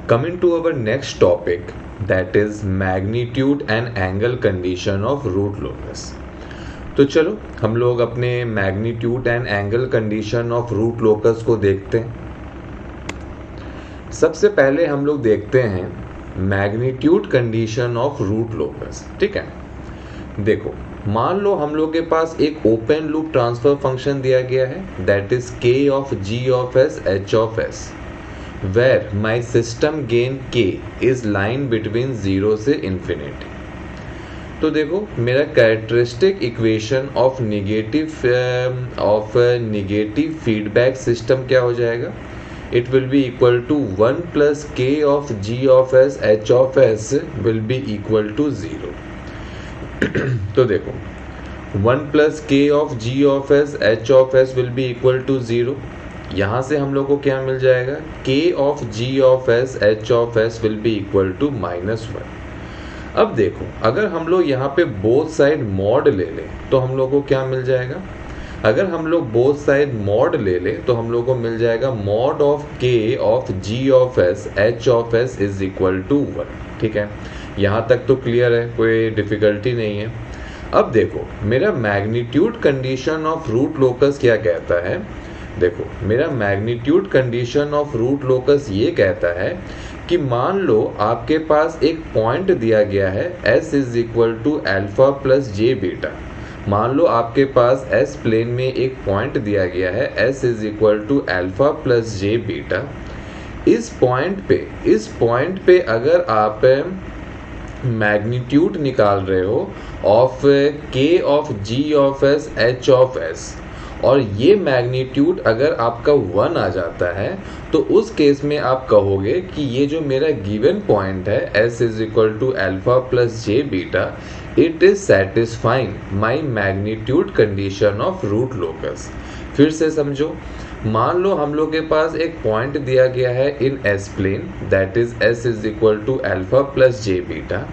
Coming to our next topic, that is magnitude and angle condition of root locus. तो चलो हम लोग अपने magnitude and angle condition of root locus को देखते हैं। सबसे पहले हम लोग देखते हैं magnitude condition of root locus. ठीक है, देखो मान लो हम लोग के पास एक ओपन लूप ट्रांसफर फंक्शन दिया गया है, that is k of g of s h of s, where my system gain k is lying between 0 से इन्फिनिटी। तो देखो मेरा characteristic equation of negative feedback system क्या हो जाएगा, it will be equal to 1 plus k of g of s h of s will be equal to 0। तो देखो 1 plus k of g of s h of s will be equal to 0। यहाँ से हम लोग को क्या मिल जाएगा, k of g of s h of s will be equal to -1। अब देखो अगर हम लोग यहाँ पे बोथ साइड मॉड ले लें तो हम लोग को क्या मिल जाएगा, अगर हम लोग बोथ साइड मॉड ले लें तो हम लोग को मिल जाएगा mod of k of g of s h of s is equal to 1। ठीक है, यहाँ तक तो क्लियर है, कोई डिफिकल्टी नहीं है। अब देखो मेरा magnitude condition of root locus क्या कहता है, देखो मेरा magnitude condition of root locus ये कहता है कि मान लो आपके पास एक पॉइंट दिया गया है s is equal to alpha plus J beta. मान लो आपके पास s प्लेन में एक पॉइंट दिया गया है s is equal to alpha plus J beta. इस पॉइंट पे अगर आप मैग्नीट्यूड निकाल रहे हो of k of g of s h of s, और ये मैग्नीट्यूड अगर आपका 1 आ जाता है तो उस केस में आप कहोगे कि ये जो मेरा गिवन पॉइंट है s is equal to alpha plus J beta, it is satisfying my magnitude condition of root locus. फिर से समझो, मान लो हम लोग के पास एक पॉइंट दिया गया है in s plane, that is s is equal to alpha plus J beta.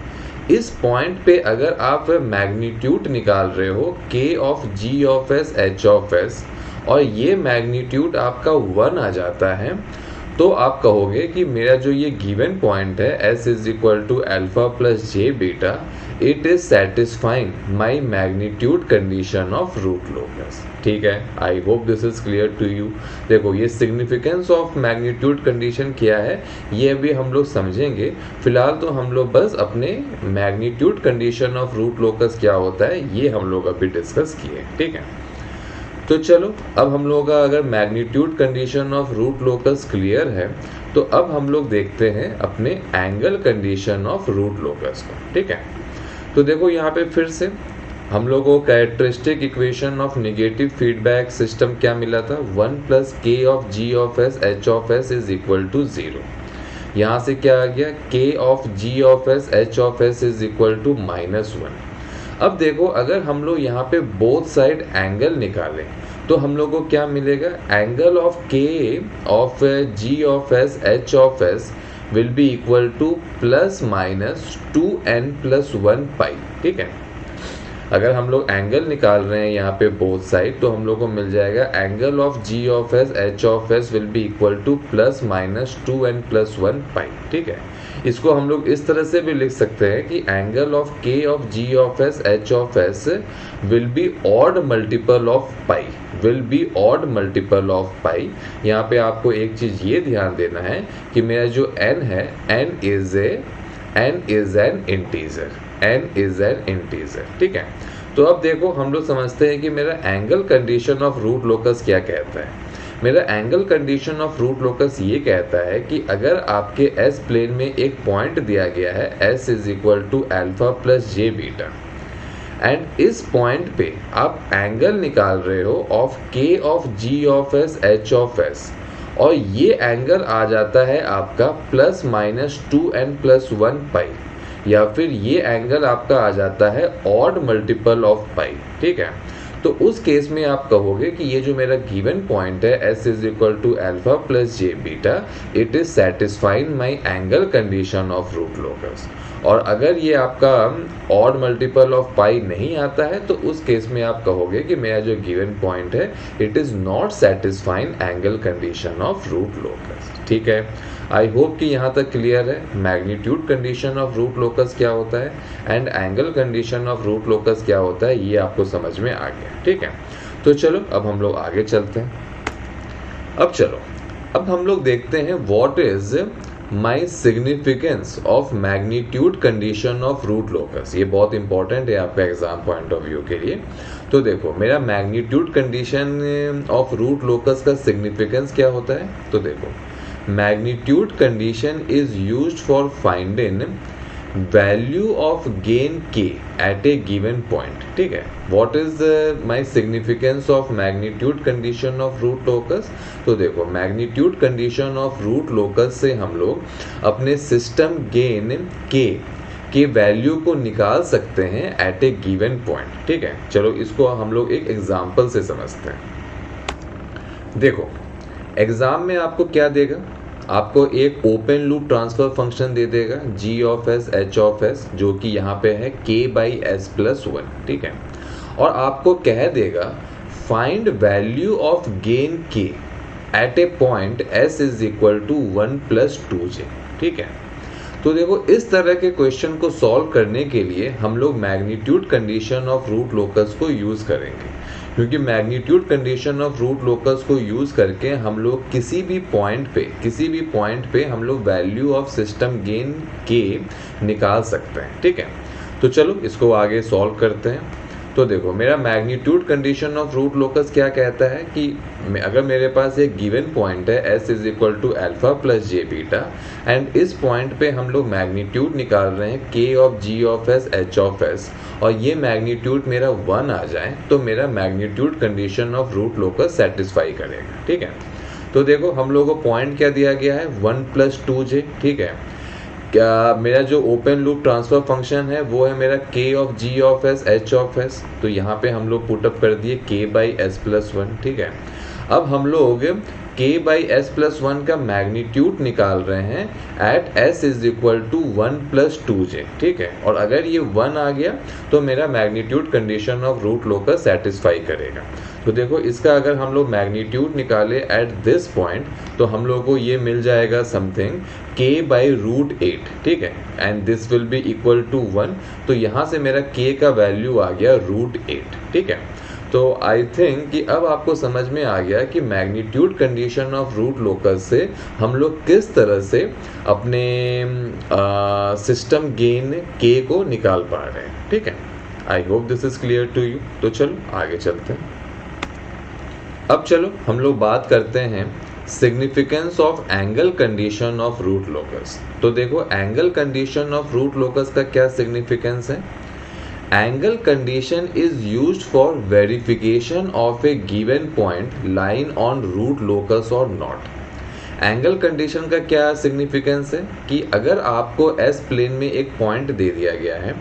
इस पॉइंट पे अगर आप मैग्नीट्यूड निकाल रहे हो k of g of s h of s, और ये मैग्नीट्यूड आपका 1 आ जाता है, तो आप कहोगे कि मेरा जो ये गिवन पॉइंट है s is equal to alpha plus J beta, it is satisfying my magnitude condition of root locus. ठीक है, I hope this is clear to you. देखो ये सिग्निफिकेंस ऑफ मैग्नीट्यूड कंडीशन क्या है ये अभी हम लोग समझेंगे, फिलहाल तो हम लोग बस अपने magnitude condition of root locus क्या होता है ये हम लोग अभी डिस्कस किए। ठीक है, तो चलो अब हम लोग का अगर magnitude condition of root locus clear है तो अब हम लोग देखते हैं अपने angle condition of root locus को। ठीक है, तो देखो यहाँ पे फिर से हम लोग को characteristic equation of negative feedback system क्या मिला था, 1 plus k of g of s h of s is equal to 0। यहाँ से क्या आ गया, k of g of s h of s is equal to -1। अब देखो अगर हम लोग यहाँ पे बोथ साइड एंगल निकालें तो हम लोग को क्या मिलेगा, angle of k of g of s h of s will be equal two plus minus 2n plus 1 पाई। ठीक है, अगर हम लोग एंगल निकाल रहे हैं यहाँ पे बोथ साइड तो हम लोग को मिल जाएगा angle of g of s h of s will be equal two plus minus 2n plus 1 पाई। ठीक है, इसको हम लोग इस तरह से भी लिख सकते हैं कि angle of k of g of s h of s will be odd multiple of pi, will be odd multiple of pi. यहाँ पे आपको एक चीज ये ध्यान देना है कि मेरा जो n है n is an integer, n is an integer. ठीक है, तो अब देखो हम लोग समझते हैं कि मेरा angle condition of root locus क्या कहता है। मेरा angle condition of root locus ये कहता है कि अगर आपके s प्लेन में एक पॉइंट दिया गया है s is equal to alpha plus J beta, and इस पॉइंट पे आप एंगल निकाल रहे हो of k of g of s h of s, और ये एंगल आ जाता है आपका प्लस माइनस 2n प्लस 1 पाई, या फिर ये एंगल आपका आ जाता है ऑड मल्टीपल ऑफ पाई। ठीक है, तो उस केस में आप कहोगे कि ये जो मेरा गिवन पॉइंट है s is equal to alpha plus J beta, it is satisfying my angle condition of root locus. और अगर ये आपका ऑड मल्टीपल ऑफ पाई नहीं आता है तो उस केस में आप कहोगे कि मेरा जो गिवन पॉइंट है it is not satisfying angle condition of root locus. ठीक है, आई होप कि यहाँ तक क्लियर है magnitude condition of root locus क्या होता है and angle condition of root locus क्या होता है, ये आपको समझ में आ गया। ठीक है, तो चलो अब हम लोग आगे चलते हैं। अब हम लोग देखते हैं what is my significance of magnitude condition of root locus. ये बहुत इंपॉर्टेंट है आपका एग्जाम पॉइंट ऑफ व्यू के लिए। तो देखो मेरा magnitude condition of root locus का सिग्निफिकेंस क्या होता है। तो देखो magnitude condition is used for finding value of gain k at a given point. ठीक है, what is my significance of magnitude condition of root locus. तो देखो magnitude condition of root locus से हम लोग अपने सिस्टम गेन के value को निकाल सकते हैं एट ए गिवन पॉइंट। ठीक है, चलो इसको हम लोग एक एग्जांपल से समझते हैं। देखो एग्जाम में आपको क्या देगा, आपको एक ओपन लूप ट्रांसफर फंक्शन दे देगा g of S h of S, जो कि यहाँ पे है k बाई एस प्लस 1। ठीक है, और आपको कह देगा find value of gain k at a point s is equal to 1 plus 2j। ठीक है, तो देखो इस तरह के क्वेश्चन को सॉल्व करने के लिए हम लोग magnitude condition of root locus को यूज़ करेंगे, क्योंकि magnitude condition of root locus को यूज़ करके हम लोग किसी भी पॉइंट पे हम लोग वैल्यू ऑफ सिस्टम गेन के निकाल सकते हैं। ठीक है, तो चलो इसको आगे सॉल्व करते हैं। तो देखो मेरा magnitude condition of root locus क्या कहता है कि अगर मेरे पास एक गिवन पॉइंट है s is equal to alpha plus J beta and इस पॉइंट पे हम लोग मैग्नीट्यूड निकाल रहे हैं k of g of s h of s, और ये मैग्नीट्यूड मेरा 1 आ जाए तो मेरा magnitude condition of root locus satisfy करेगा। ठीक है, तो देखो हम लोगों को पॉइंट क्या दिया गया है 1 प्लस 2j। ठीक है, क्या मेरा जो ओपन लूप ट्रांसफर फंक्शन है वो है मेरा k of g of s h of s, तो यहाँ पे हम लोग पुटअप कर दिए k बाई एस प्लस 1। ठीक है, अब हम लोग k बाई एस प्लस 1 का मैग्नीट्यूड निकाल रहे हैं at s is equal to 1 plus 2j। ठीक है, और अगर ये 1 आ गया तो मेरा magnitude condition of root locus satisfy करेगा। तो देखो इसका अगर हम लोग मैग्नीट्यूड निकाले एट दिस पॉइंट तो हम लोग को ये मिल जाएगा समथिंग k बाई रूट 8। ठीक है, and this will be equal to 1, तो यहाँ से मेरा k का वैल्यू आ गया रूट 8। ठीक है, तो आई थिंक कि अब आपको समझ में आ गया कि magnitude condition of root locus से हम लोग किस तरह से अपने सिस्टम गेन k को निकाल पा रहे हैं। ठीक है, I hope this is clear to you. तो चलो आगे चलते हैं। अब चलो हम लोग बात करते हैं significance of angle condition of root locus. तो देखो angle condition of root locus का क्या सिग्निफिकेंस है। Angle condition is used for verification of a given point line on root locus और नॉट। एंगल कंडीशन का क्या सिग्निफिकेंस है कि अगर आपको एस प्लेन में एक पॉइंट दे दिया गया है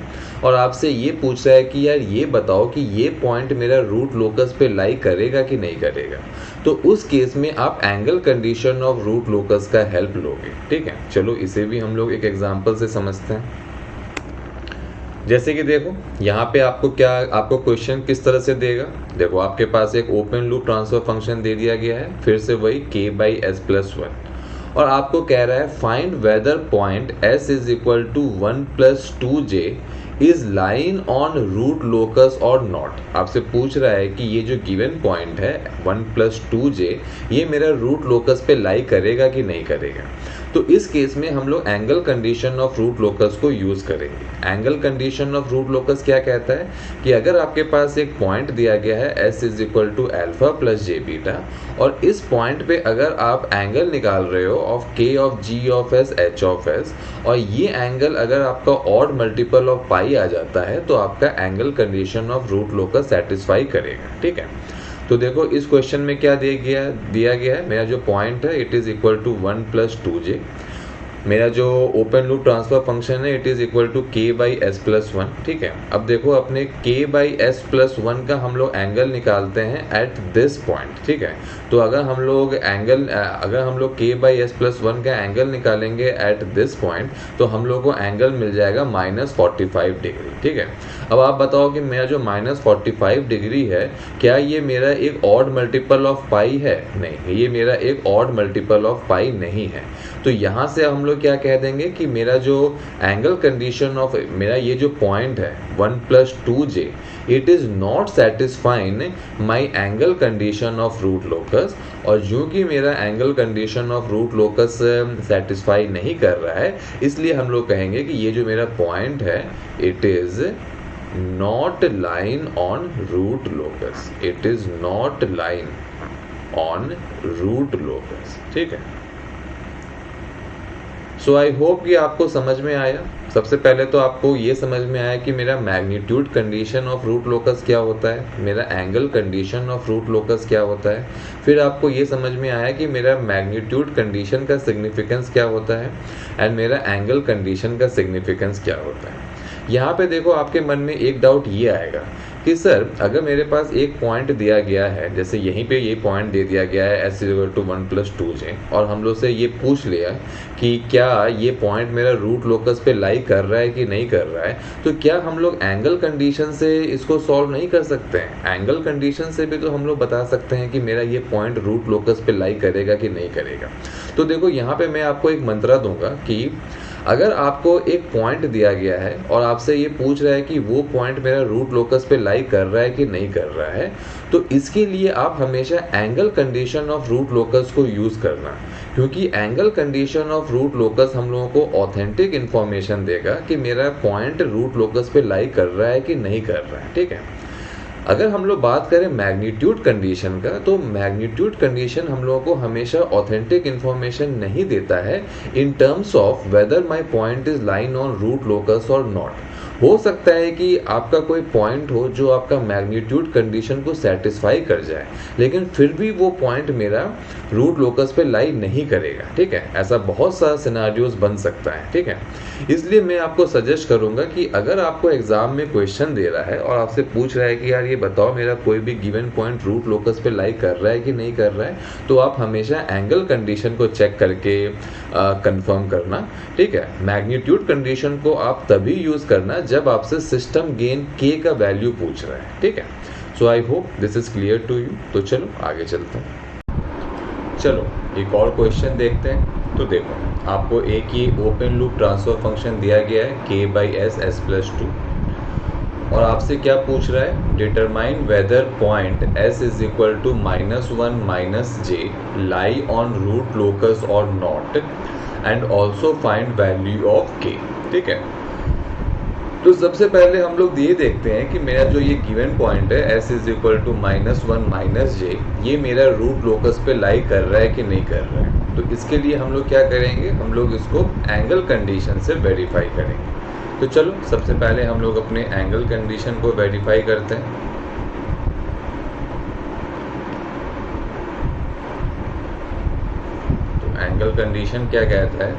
और आपसे ये पूछ रहा है कि यार ये बताओ कि ये पॉइंट मेरा रूट लोकस पे लाई करेगा कि नहीं करेगा, तो उस केस में आप angle condition of root locus का हेल्प लोगे। ठीक है, चलो इसे भी हम लोग एक एग्जांपल से समझते हैं। जैसे कि देखो यहाँ पे आपको क्वेश्चन किस तरह से देगा। देखो आपके पास एक ओपन लूप ट्रांसफर फंक्शन दे दिया गया है, फिर से वही k बाई एस प्लस 1, और आपको कह रहा है find whether point s is equal to 1 plus 2j is line on root locus और नॉट। आपसे पूछ रहा है कि ये जो गिवन पॉइंट है 1 प्लस 2j ये मेरा रूट लोकस पे लाई करेगा कि नहीं करेगा। तो इस केस में हम लोग angle condition of root locus को यूज करेंगे। Angle condition of root locus क्या कहता है कि अगर आपके पास एक पॉइंट दिया गया है s is equal to alpha plus J beta, और इस पॉइंट पे अगर आप एंगल निकाल रहे हो of k of g of s h of s, और ये एंगल अगर आपका ऑड मल्टीपल ऑफ पाई आ जाता है तो आपका angle condition of root locus satisfy करेगा। ठीक है, तो देखो इस क्वेश्चन में क्या दिया गया है, मेरा जो पॉइंट है it is equal to 1 plus 2j, मेरा जो ओपन लूप ट्रांसफर फंक्शन है it is equal to k by s plus one, ठीक है। अब देखो अपने के बाई एस प्लस वन का हम लोग एंगल निकालते हैं एट दिस पॉइंट, ठीक है। तो अगर हम लोग के बाई एस प्लस वन का एंगल निकालेंगे एट दिस पॉइंट तो हम लोग को एंगल मिल जाएगा -45 डिग्री, ठीक है। अब आप बताओ कि मेरा जो -45 डिग्री है क्या ये मेरा एक ऑड मल्टीपल ऑफ पाई है? नहीं, ये मेरा एक ऑड मल्टीपल ऑफ पाई नहीं है। तो यहाँ से हम लोग क्या कह देंगे कि मेरा जो एंगल कंडीशन ऑफ मेरा ये जो पॉइंट है 1 + 2j it is not satisfying my angle condition of root locus, और जो कि मेरा angle condition of root locus satisfy नहीं कर रहा है, इसलिए हम लोग कहेंगे कि ये जो मेरा पॉइंट है it is not line on root locus, it is not line on root locus, ठीक है। सो आई होप कि आपको समझ में आया। सबसे पहले तो आपको ये समझ में आया कि मेरा magnitude condition of root locus क्या होता है, मेरा angle condition of root locus क्या होता है। फिर आपको ये समझ में आया कि मेरा मैग्नीट्यूड कंडीशन का सिग्निफिकेंस क्या होता है एंड मेरा एंगल कंडीशन का सिग्निफिकेंस क्या होता है। यहाँ पे देखो आपके मन में एक डाउट ये आएगा कि सर अगर मेरे पास एक पॉइंट दिया गया है, जैसे यहीं पे ये पॉइंट दे दिया गया है s = 1 + 2j, और हम लोग से ये पूछ लिया कि क्या ये पॉइंट मेरा रूट लोकस पे लाई कर रहा है कि नहीं कर रहा है, तो क्या हम लोग एंगल कंडीशन से इसको सॉल्व नहीं कर सकते हैं? एंगल कंडीशन से भी तो हम लोग बता सकते हैं कि मेरा ये पॉइंट रूट लोकस पे लाई करेगा कि नहीं करेगा। तो देखो यहाँ पे मैं आपको एक मंत्रा दूंगा कि अगर आपको एक पॉइंट दिया गया है और आपसे ये पूछ रहा है कि वो पॉइंट मेरा रूट लोकस पे लाई कर रहा है कि नहीं कर रहा है, तो इसके लिए आप हमेशा angle condition of root locus को यूज़ करना, क्योंकि angle condition of root locus हम लोगों को ऑथेंटिक इन्फॉर्मेशन देगा कि मेरा पॉइंट रूट लोकस पे लाई कर रहा है कि नहीं कर रहा है, ठीक है। अगर हम लोग बात करें मैग्नीट्यूड कंडीशन का, तो मैग्नीट्यूड कंडीशन हम लोगों को हमेशा ऑथेंटिक इन्फॉर्मेशन नहीं देता है in terms of whether my point is line on root locus और नॉट। हो सकता है कि आपका कोई पॉइंट हो जो आपका मैग्नीट्यूड कंडीशन को सेटिस्फाई कर जाए, लेकिन फिर भी वो पॉइंट मेरा रूट लोकस पे लाई नहीं करेगा, ठीक है। ऐसा बहुत सारा सिनारियोज बन सकता है, ठीक है। इसलिए मैं आपको सजेस्ट करूंगा कि अगर आपको एग्जाम में क्वेश्चन दे रहा है और आपसे पूछ रहा है कि यार ये बताओ मेरा कोई भी गिवन पॉइंट रूट लोकस पे लाई कर रहा है कि नहीं कर रहा है, तो आप हमेशा एंगल कंडीशन को चेक करके कंफर्म करना, ठीक है। मैग्नीट्यूड कंडीशन को आप तभी यूज करना जब आपसे सिस्टम गेन के का वैल्यू पूछ रहा है, ठीक है। So I hope this is clear to you. तो चलो आगे चलते हैं। चलो एक और क्वेश्चन देखते हैं। तो देखो आपको एक ये ओपन लूप ट्रांसफर फंक्शन दिया गया है k/s + 2, और आपसे क्या पूछ रहा है, determine whether point s = -1 - j lie on root locus और not, and also find value of k, ठीक है। तो सबसे पहले हम लोग ये देखते हैं कि मेरा जो ये गिवन पॉइंट है s = -1 - j, ये मेरा रूट लोकस पे लाई कर रहा है कि नहीं कर रहा है। तो इसके लिए हम लोग क्या करेंगे, हम लोग इसको एंगल कंडीशन से वेरीफाई करेंगे। तो चलो सबसे पहले हम लोग अपने एंगल कंडीशन को वेरीफाई करते हैं। तो एंगल कंडीशन क्या कहता है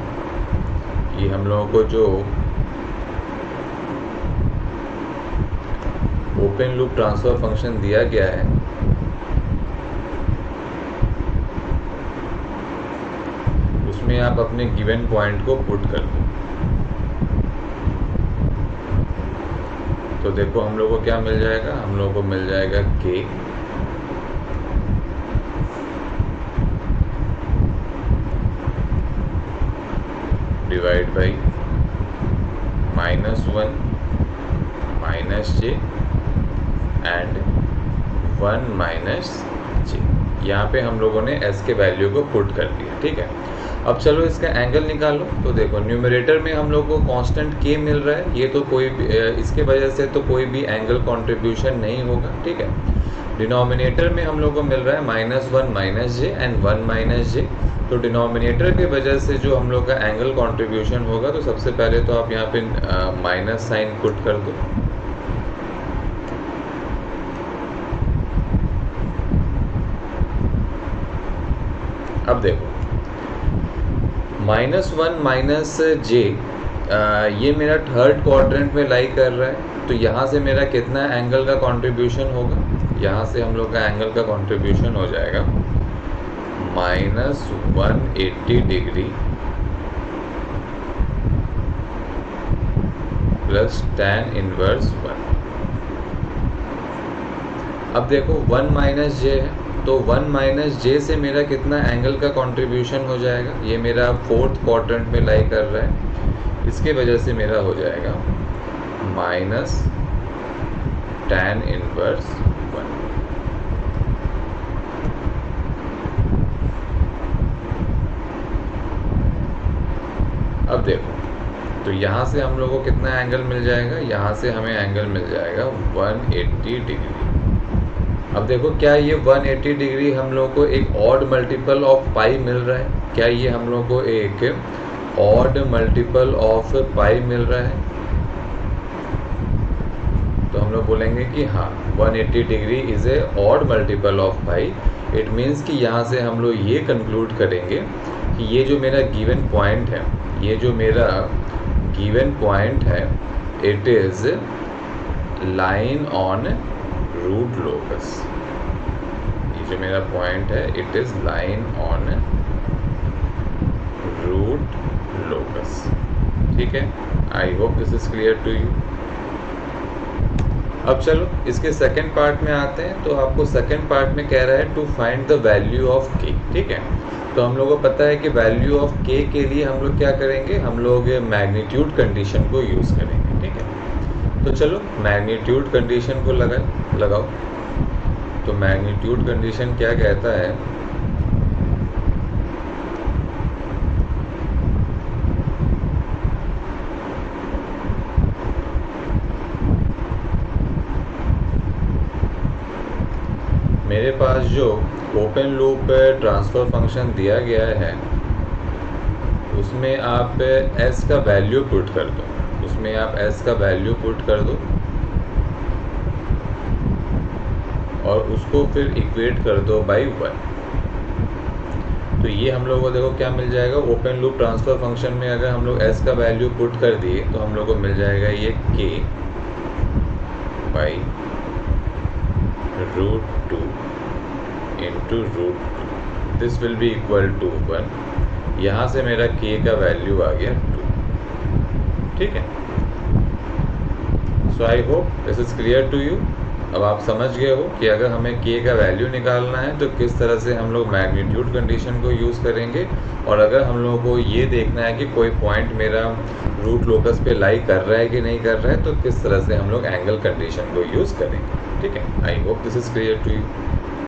कि हम लोगों को जो ओपन लूप ट्रांसफर फंक्शन दिया गया है उसमें आप अपने गिवन पॉइंट को पुट कर दो। तो देखो हम लोग को क्या मिल जाएगा, हम लोग को मिल जाएगा k divide by -1 - j and 1 - j। यहाँ पे हम लोगों ने s के वैल्यू को पुट कर दिया, ठीक है। अब चलो इसका एंगल निकालो। तो देखो न्यूमरेटर में हम लोग को कांस्टेंट k मिल रहा है, ये तो कोई भी इसके वजह से तो कोई भी एंगल कंट्रीब्यूशन नहीं होगा, ठीक है। डिनोमिनेटर में हम लोग को मिल रहा है -1 - j एंड 1 - j। तो डिनोमिनेटर के वजह से जो हम लोग का एंगल कंट्रीब्यूशन होगा, तो सबसे पहले तो आप यहाँ पे माइनस साइन पुट कर दो। अब देखो -1 माइनस जे ये मेरा थर्ड क्वाड्रेंट में लाई कर रहा है, तो यहाँ से मेरा कितना एंगल का कंट्रीब्यूशन होगा? यहाँ से हम लोग का एंगल का कंट्रीब्यूशन हो जाएगा -180 डिग्री प्लस tan इनवर्स 1। अब देखो 1 माइनस जे है, तो 1 माइनस जे से मेरा कितना एंगल का कंट्रीब्यूशन हो जाएगा? ये मेरा फोर्थ क्वाड्रेंट में लाई कर रहा है, इसके वजह से मेरा हो जाएगा माइनस tan इनवर्स 1। अब देखो, तो यहाँ से हम लोगों को कितना एंगल मिल जाएगा? यहाँ से हमें एंगल मिल जाएगा 180 डिग्री। अब देखो, क्या ये 180 डिग्री हम लोग को एक ऑड मल्टीपल ऑफ पाई मिल रहा है? क्या ये हम लोग को एक ऑड मल्टीपल ऑफ पाई मिल रहा है? तो हम लोग बोलेंगे कि हाँ, 180 degree is a odd multiple of pi. It means कि यहाँ से हम लोग ये कंक्लूड करेंगे कि ये जो मेरा गिवन पॉइंट है, ये जो मेरा गिवन पॉइंट है, it is line on root locus. ये जो मेरा पॉइंट है, it is line on root locus. ठीक है, I hope this is clear to you. अब चलो इसके सेकंड पार्ट में आते हैं। तो आपको सेकंड पार्ट में कह रहा है to find the value of k. ठीक है, तो हम लोगों को पता है कि वैल्यू ऑफ के के लिए हम लोग क्या करेंगे? हम लोग मैग्नीट्यूड कंडीशन को यूज़ करेंगे। ठीक है, तो चलो मैग्नीट्यूड कंडीशन को लगाओ। तो मैग्नीट्यूड कंडीशन क्या कहता है? मेरे पास जो ओपन लूप ट्रांसफ़र फंक्शन दिया गया है, उसमें आप s का वैल्यू पुट कर दो। उसमें आप s का वैल्यू पुट कर दो और उसको फिर इक्वेट कर दो बाई 1। तो ये हम लोग को देखो क्या मिल जाएगा? ओपन लूप ट्रांसफ़र फंक्शन में अगर हम लोग s का वैल्यू पुट कर दिए तो हम लोग को मिल जाएगा ये k by √2 into √2। This will be equal to 1। यहाँ से मेरा k का वैल्यू आ गया 2। ठीक है, so I hope this is clear to you. अब आप समझ गए हो कि अगर हमें k का वैल्यू निकालना है तो किस तरह से हम लोग मैग्नीट्यूड कंडीशन को यूज़ करेंगे, और अगर हम लोगों को ये देखना है कि कोई पॉइंट मेरा रूट लोकस पे लाई कर रहा है कि नहीं कर रहा है, तो किस तरह से हम लोग एंगल कंडीशन को यूज़ करेंगे। ठीक है, I hope this is clear to you.